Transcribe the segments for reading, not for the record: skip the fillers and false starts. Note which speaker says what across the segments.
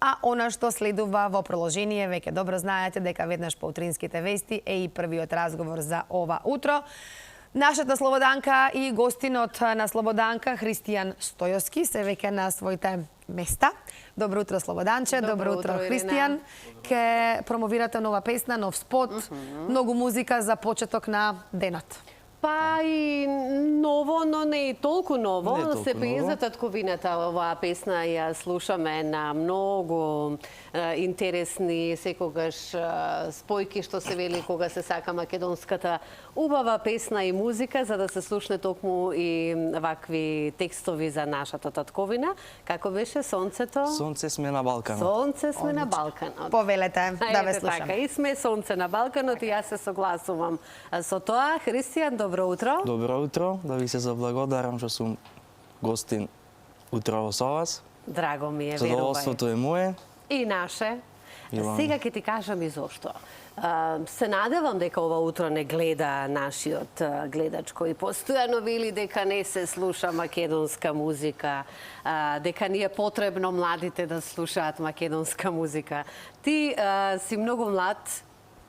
Speaker 1: А она што следува во продолжение, веќе добро знаете дека веднаш по утринските вести е и првиот разговор за ова утро. Нашата Слободанка и гостинот на Слободанка, Христијан Стојовски, се веќе на своите места. Добро утро, Слободанче. Добро утро, Христијан. Ке промовирате нова песна, нов спот, многу музика за почеток на денот.
Speaker 2: Па и ново, но не и толку ново. Се за татковината, оваа песна ја слушаме на многу интересни секогаш спојки што се вели кога се сака македонската убава песна и музика, за да се слушне токму и вакви текстови за нашата татковина. Како беше сонцето?
Speaker 3: Сонце сме на Балканот.
Speaker 2: Сонце сме на Балканот.
Speaker 1: Повелете, да ве слушаме.
Speaker 2: Така, и сме сонце на Балканот и јас се согласувам со тоа. Христијан, добро утро.
Speaker 3: Добро утро, да ви се заблагодарам што сум гостин утрово со вас.
Speaker 2: Драго ми е, верувај.
Speaker 3: Задоволството е мое.
Speaker 2: И наше. Сега ќе ти кажам и зошто. Се надевам дека ова утро не гледа нашиот гледач кој постојано вели дека не се слуша македонска музика, дека ни е потребно младите да слушаат македонска музика. Ти си многу млад,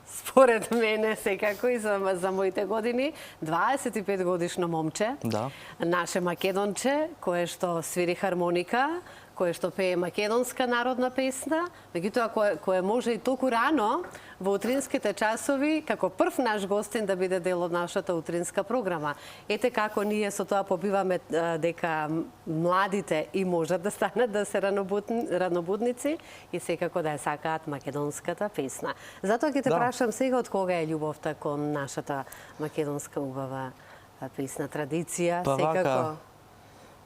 Speaker 2: според мене, секако и за моите години, 25 годишно момче,
Speaker 3: Да.
Speaker 2: наше македонче, кое што свири хармоника, кое што пее македонска народна песна, меѓутоа кое може и толку рано во утринските часови, како прв наш гостин да биде дел од нашата утринска програма. Ете како ние со тоа побиваме дека младите и можат да станат да се ранобудници и секако да ја сакаат македонската песна. Затоа ќе те прашам сега од кога е љубовта кон нашата македонска убава песна традиција, секако.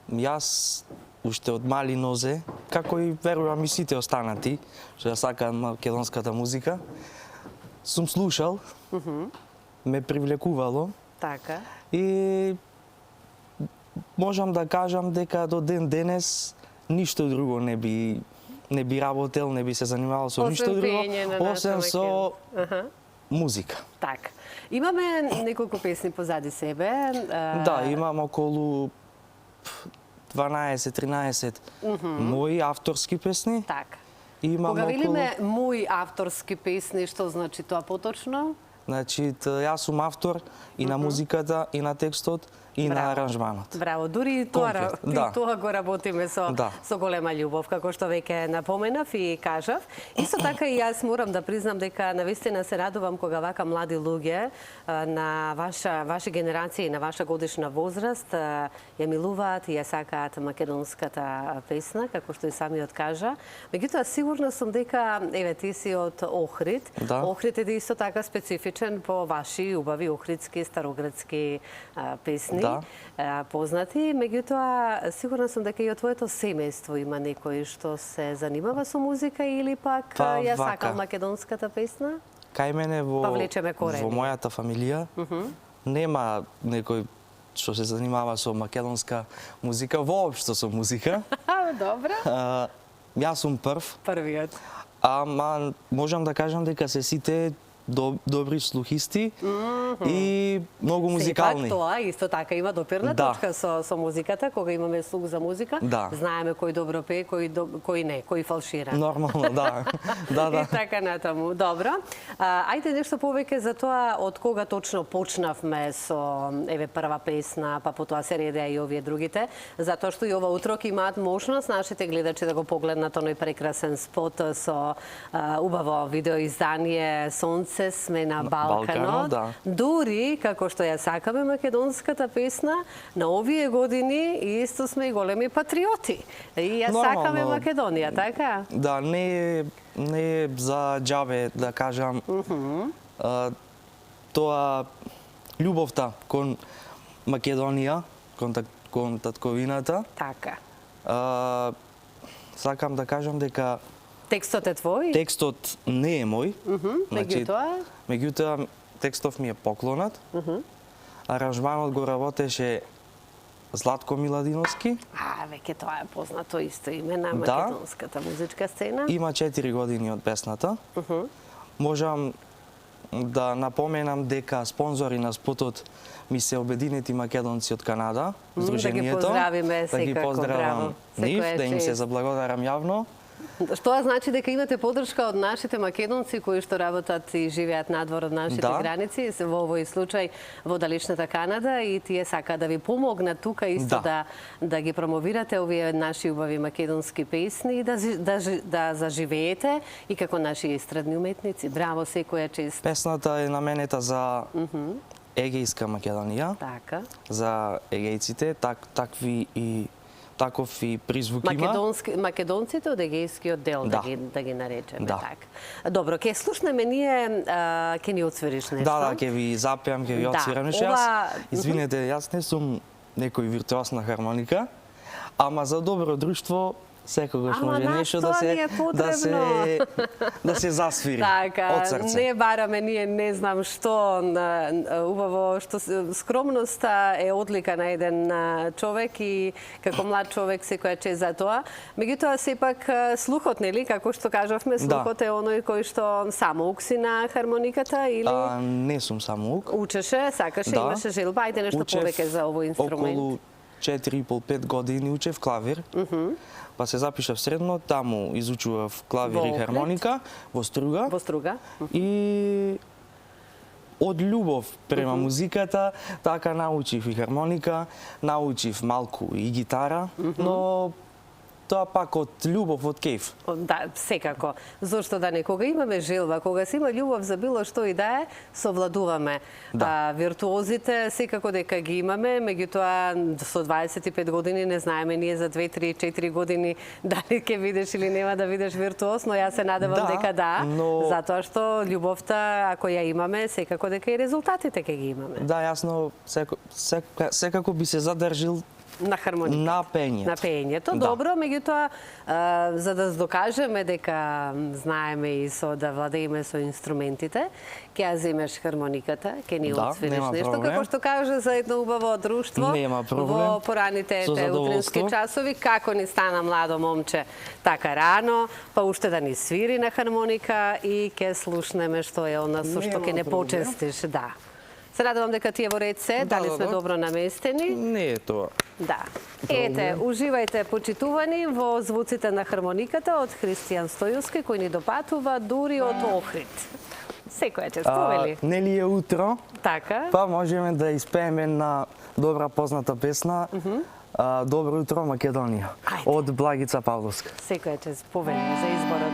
Speaker 3: Јас уште од мали нозе, како и верувам и сите останати, што ја сакаат македонската музика, сум слушал, ме привлекувало.
Speaker 2: Така.
Speaker 3: И можам да кажам дека до ден денес ништо друго не би работел, не би се занимавал со ништо друго, освен со музика.
Speaker 2: Така. Имаме неколку песни позади себе.
Speaker 3: Да, имам околу 12-13 мои авторски песни.
Speaker 2: Така.
Speaker 3: Кога
Speaker 2: велиме мои авторски песни, што значи тоа поточно?
Speaker 3: Значи, јас сум автор и на музиката, и на текстот, и на аранжманот.
Speaker 2: Браво, дури и тоа го работиме со голема љубов, како што веќе напоменав и кажав. Исто така и јас морам да признам дека навистина се радувам кога вака млади луѓе на ваша генерација и на ваша годишна возраст ја милуваат и ја сакаат македонската песна, како што и самиот кажа. Меѓутоа, сигурна сум дека, еве, ти си од Охрид. Охрид е исто така специфичен по ваши убави охридски, староградски песни. Познати, меѓутоа сигурна сум дека и од твоето семејство има некој што се занимава со музика или пак ја сакал македонската песна?
Speaker 3: Кај мене во мојата фамилија нема некој што се занимава со македонска музика, воопшто со музика.
Speaker 2: Добро.
Speaker 3: Јас сум
Speaker 2: првиот.
Speaker 3: Ама можам да кажам дека се сите добри слухисти и многу музикални.
Speaker 2: Сепак тоа исто така има допирна точка со музиката, кога имаме слух за музика, знаеме кој добро пее, кој не, кој фалшира.
Speaker 3: Нормално, да.
Speaker 2: И така натаму. Добро. Ајде нешто повеќе за тоа од кога точно почнавме со еве прва песна, па потоа се редеа и овие другите, затоа што и ова утро ќе имаат можност нашите гледачи да го погледнат оној прекрасен спот со убаво видеоиздание Сонце сме на Балканот. Дури, како што ја сакаме македонската песна, на овие години исто сме и големи патриоти. И ја сакаме Македонија, така?
Speaker 3: Да, не е за џабе, да кажам. Тоа љубовта кон Македонија, кон татковината.
Speaker 2: Така.
Speaker 3: Сакам да кажам дека
Speaker 2: текстот е твој?
Speaker 3: Текстот не е мој.
Speaker 2: Меѓутоа,
Speaker 3: текстов ми е поклонат. Аранжманот го работеше Златко Миладиновски.
Speaker 2: Веќе тоа е познато исто име на македонската музичка сцена.
Speaker 3: Има 4 години од песната. Можам да напоменам дека спонзори на спотот ми се обединети македонци од Канада, Сдруженијето.
Speaker 2: Да ги поздравиме, секако,
Speaker 3: да ги поздравам нив, да им се заблагодарам јавно.
Speaker 2: Што значи дека имате поддршка од нашите македонци кои што работат и живеат надвор од нашите граници, во овој случај во далечната Канада, и тие сакаат да ви помогнат тука исто да ги промовирате овие наши убави македонски песни и да заживеете и како наши естрадни уметници. Браво, секоја чест.
Speaker 3: Песната е наменета за Егејска Македонија, за егејците, таков и призвук има.
Speaker 2: Македонците од егејскиот дел, да ги наречеме така. Добро, ќе слушнеме ние, ќе ни отсвириш нешто?
Speaker 3: Да, ќе ви запеам, ќе ви отсвирам нешто. Извинете, јас не сум некој виртуоз на хармоника, ама за добро друштво секогаш може нешто да се засвири од срце.
Speaker 2: Не бараме ние не знам што, убаво што скромноста е одлика на еден човек и како млад човек секоја чест за тоа. Меѓутоа сепак слухот, нели, како што кажавме, слухот е оној кој што самоук си на хармониката или
Speaker 3: не сум самоук.
Speaker 2: Учеше, сакаше, имаше желба, ајде нешто повеќе за овој инструмент.
Speaker 3: Околу 4,5-5 години учев клавир. Па се запишав средно, таму изучував клавир и хармоника во струга. И од љубов према музиката, така научив и хармоника, научив малку и гитара, но тоа пак од љубов, од кејф.
Speaker 2: Да, секако. Зошто да не? Кога имаме желба, кога се има љубов за било што и да е, совладуваме. Виртуозите секако дека ги имаме, меѓутоа со 25 години не знаеме ние за 2, 3, 4 години дали ќе видиш или нема да видиш виртуоз, но јас се надевам дека затоа што љубовта, ако ја имаме, секако дека и резултатите ќе ги имаме.
Speaker 3: Да, јасно, секако би се задржил
Speaker 2: на хармониката.
Speaker 3: На
Speaker 2: пеењето. Добро, меѓутоа, за да докажеме дека знаеме и да владееме со инструментите, ќе ја земеш хармониката, ќе ни отсвириш нешто, како што каже за едно убаво друштво во пораните утрински часови, како ни стана младо момче така рано, па уште да ни свири на хармоника и ќе слушнеме што е она со што ќе не почестиш. Да. Се радувам дека тие во ред се, дали сме добро наместени.
Speaker 3: Не е тоа.
Speaker 2: Да. Ете, уживајте почитувани во звуците на хармониката од Христијан Стојовски, кој ни допатува дури од Охрид. Секоја чест, повели.
Speaker 3: Нели е утро?
Speaker 2: Така.
Speaker 3: Па можеме да испееме на добра позната песна Добро утро Македонија од Благица Павловска.
Speaker 2: Секоја чест, повели за изборот.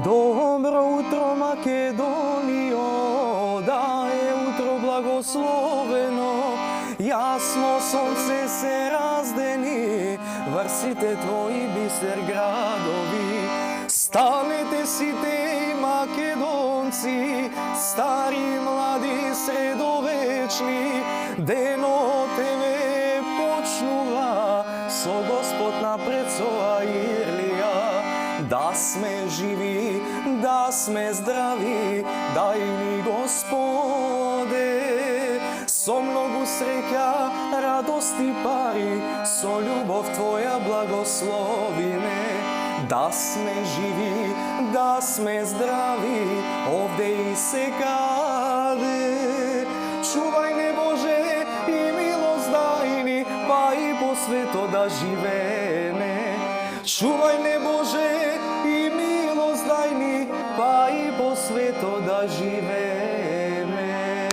Speaker 3: Добро утро Македонијо, да е утро благословено, јасно сонце се раздени, врсите твои бисер градови. Станете сите и македонци, стари, млади, средовечни, денот еве почнува, со Господ напред со Ирлија. Да сме живи, да сме здрави, дај ни Господе, со многу среќа, радост и пари, со љубов Твоја благослови ме. Да сме живи, да сме здрави, овде и секаде. Чувај не Боже и милост дај ни, па и по свето да живееме. Чувај не Боже и милост дај ни, па и по свето да живееме.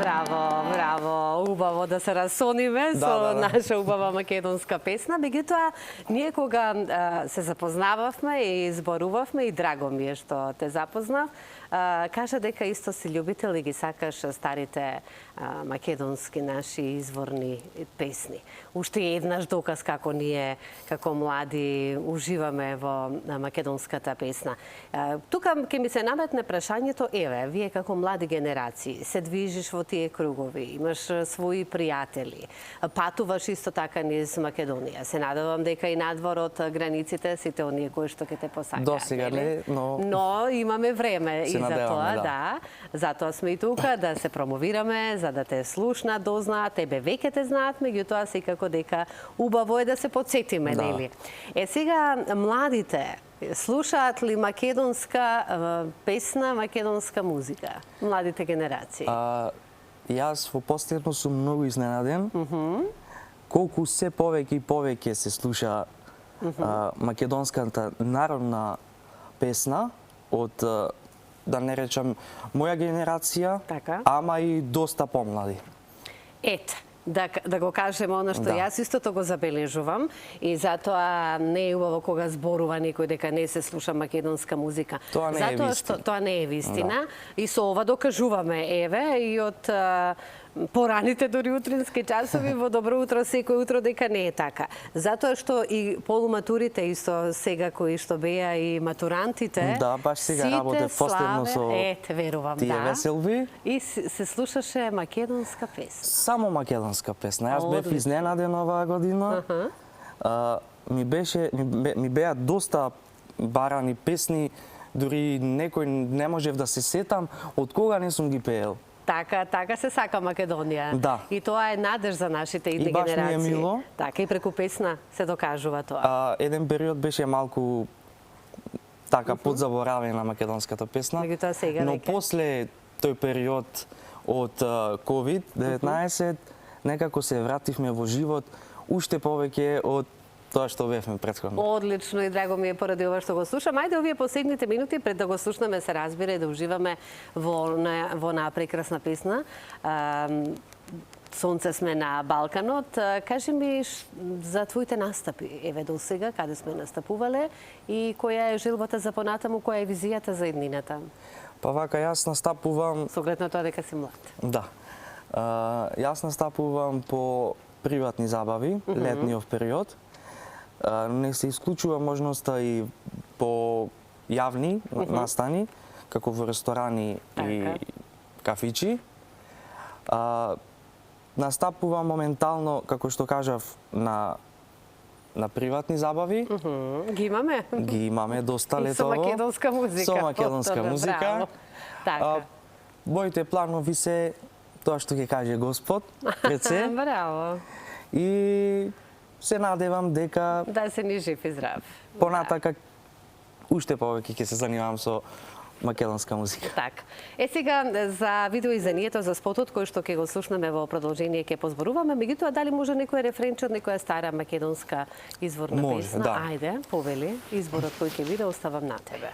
Speaker 2: Браво, браво, убаво да се расониме со наша убава македонска песна. Меѓутоа, ние кога се запознававме и зборувавме, и драго ми е што те запознав, кажа дека исто си љубител и ги сакаш старите македонски наши изворни песни. Уште еднаш доказ како ние, како млади, уживаме во македонската песна. Тука ќе ми се наметне прашањето, еве, вие како млади генерации се движиш во тие кругови, имаш своји пријатели, патуваш исто така низ Македонија. Се надевам дека и надвор од границите сите оние кои што ќе те посакаат.
Speaker 3: Досега не,
Speaker 2: но имаме време и за тоа, да. Затоа сме и тука да се промовираме, за да те слушнат, дознаат, тебе веќе те знаат, меѓутоа секако дека убаво е да се потсетиме, нели? Сега младите слушаат ли македонска песна, македонска музика? Младите генерации.
Speaker 3: Јас во последно сум многу изненаден колку се повеќе и повеќе се слуша македонската народна песна од, да не речам, моја генерација, ама и доста помлади.
Speaker 2: Ете, да го кажем оно што јас истото го забележувам и затоа не е убаво кога зборува некој дека не се слуша македонска музика.
Speaker 3: Тоа не е вистина.
Speaker 2: Тоа не е вистина и со ова докажуваме, еве, и од пораните дури утрински часови во Добро утро секој утро дека не е така. Затоа што и полуматурите исто сега кои што беа и матурантите,
Speaker 3: да, баш сега работев последно со
Speaker 2: верувам,
Speaker 3: тие веселби.
Speaker 2: И се слушаше македонска песна.
Speaker 3: Само македонска песна. Јас бев изненаден оваа година. Ми беа доста барани песни, дури некој не можев да се сетам од кога не сум ги пеел.
Speaker 2: Така се сака Македонија.
Speaker 3: Да.
Speaker 2: И тоа е надеж за нашите генерации.
Speaker 3: И баш ми е мило.
Speaker 2: Така, и преку песна се докажува тоа.
Speaker 3: Еден период беше малку така подзаборавена македонската песна. Но после тој период од COVID-19 некако се вративме во живот уште повеќе од тоа што бевме претходно.
Speaker 2: Одлично и драго ми е поради ова што го слушам. Ајде овие последните минути пред да го слушнеме се разбира и да уживаме во на прекрасна песна. Сонце сме на Балканот. Кажи ми за твоите настапи, еве до сега, каде сме настапувале и која е желбата за понатаму, која е визијата за иднината?
Speaker 3: Па вака, јас настапувам...
Speaker 2: Со оглед на тоа дека си млад.
Speaker 3: Да. Јас настапувам по приватни забави, летниот период. Не се исклучува можноста и по јавни настани, како во ресторани и кафичи. Настапувам моментално, како што кажав, на приватни забави.
Speaker 2: Ги имаме?
Speaker 3: Ги имаме доста летово.
Speaker 2: И со македонска музика.
Speaker 3: Со македонска музика.
Speaker 2: Така.
Speaker 3: Моите планови се тоа што ќе каже Господ пред се.
Speaker 2: Браво.
Speaker 3: И се надевам дека...
Speaker 2: Да се ни жив и здрав.
Speaker 3: Понатака уште повеќе ќе се занимавам со македонска музика.
Speaker 2: Така. Сега за видеоизданието за спотот кој што ќе го слушнеме во продолжение ќе позборуваме, меѓутоа дали може некој рефренче од некоја стара македонска изворна песна?
Speaker 3: Да.
Speaker 2: Ајде, повели, изборот кој ќе биде оставам на тебе.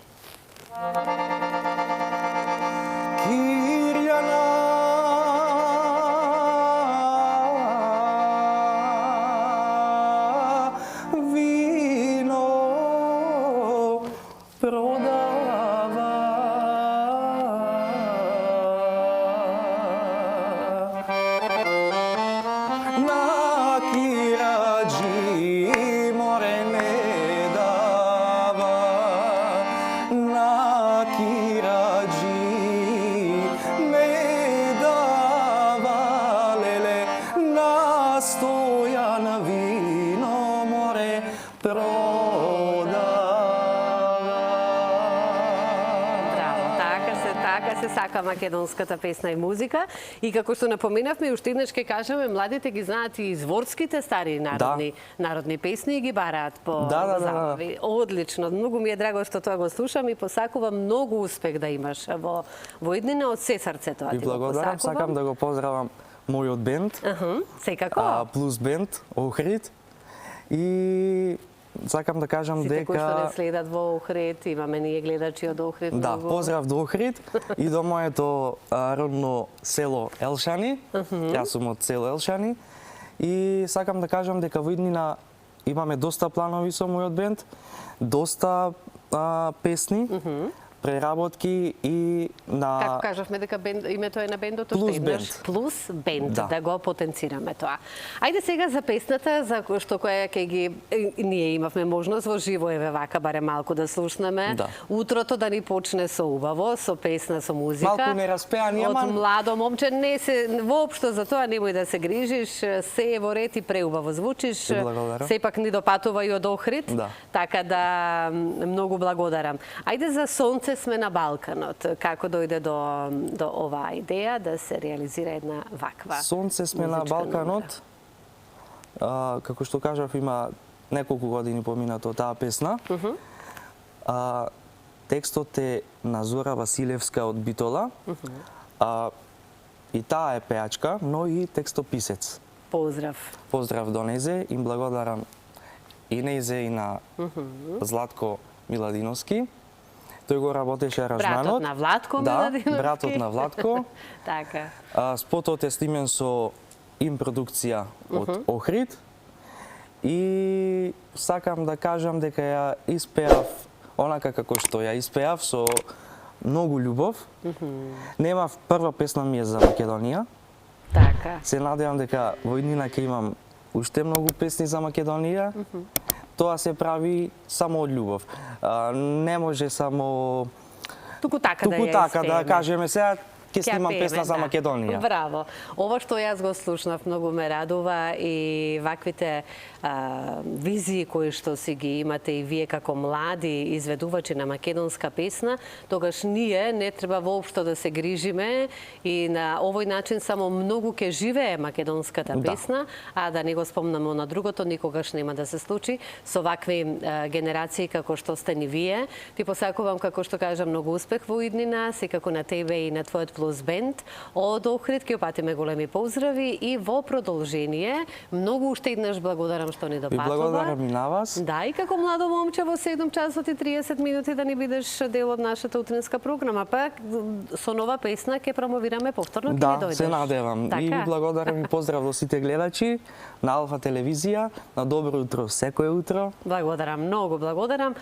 Speaker 2: Сака македонската песна и музика. И како што напоменавме, уште еднаш ќе кажеме, младите ги знаат и изворските стари народни песни и ги бараат по забави. Одлично, многу ми е драго што тоа го слушам и посакувам многу успех да имаш во иднина, од се срце тоа ти го посакувам.
Speaker 3: И благодарам, сакам да го поздравам мојот бенд.
Speaker 2: Секако.
Speaker 3: Плюс бенд, Охрид. И сакам да кажам дека...
Speaker 2: Сите кои што не следат во Охрид, имаме ние гледачи од Охрид.
Speaker 3: Да, поздрав до Охрид и до моето родно село Елшани. Јас сум од село Елшани. И сакам да кажам дека во иднина имаме доста планови со мојот бенд, доста песни, преработки и на...
Speaker 2: Како кажавме дека името е на бендот?
Speaker 3: Плюс бенд.
Speaker 2: Плюс бенд, да го потенцираме тоа. Ајде сега за песната, за што која ќе ги... Ние имавме можност во живо, еве вака, баре малку да слушнеме. Утрото да ни почне со убаво, со песна, со музика.
Speaker 3: Малку нераспеани, ама...
Speaker 2: Од младо момче, не се... Воопшто за тоа немој да се грижиш, се е во ред и преубаво звучиш. Сепак ни допатува и од Охрид. Така да, многу благодарам. Ајде за Сонце сме на Балканот. Како дојде до оваа идеја да се реализира една ваква?
Speaker 3: Сонце сме на Балканот. Како што кажав, има неколку години поминато таа песна. Текстот е на Зора Василевска од Битола. И таа е пеачка, но и текстописец.
Speaker 2: Поздрав.
Speaker 3: Поздрав до незе, им благодарам и неизе и на Златко Миладиновски. Тој го работеше аранжманот.
Speaker 2: Братот на Владко Миладиновски.
Speaker 3: Да, братот на Владко.
Speaker 2: Така.
Speaker 3: Спотот е снимен со им продукција од Охрид. И сакам да кажам дека ја испеав онака како што ја испеав, со многу љубов. Немав прва песна ми е за Македонија.
Speaker 2: Така.
Speaker 3: Се надевам дека во иднина ќе имам уште многу песни за Македонија. Тоа се прави само од љубов. Не може само
Speaker 2: туку така
Speaker 3: да кажеме сега ќе снимам песна за Македонија.
Speaker 2: Браво. Ова што јас го слушнав многу ме радува и ваквите визии кои што си ги имате и вие како млади изведувачи на македонска песна, тогаш ние не треба воопшто да се грижиме и на овој начин само многу ќе живее македонската песна, а да не го спомнаме на другото, никогаш нема да се случи со вакви генерации како што сте ни вие. Ти посакувам, како што кажа, многу успех во иднина, секако на тебе и на твојот Плюс бенд. Од Охрид ќе опатиме големи поздрави и во продолжение многу уште еднаш благодарам што ни допатува.
Speaker 3: И благодарам и на вас.
Speaker 2: Да, и како младо момче во 7 часот и 30 минути да ни бидеш дел од нашата утринска програма. Па со нова песна ќе промовираме повторно, ќе ни дојдеш.
Speaker 3: Да, се надевам.
Speaker 2: Така.
Speaker 3: И ви благодарам и поздрав до сите гледачи на Алфа телевизија. На добро утро секој утро.
Speaker 2: Благодарам, многу благодарам.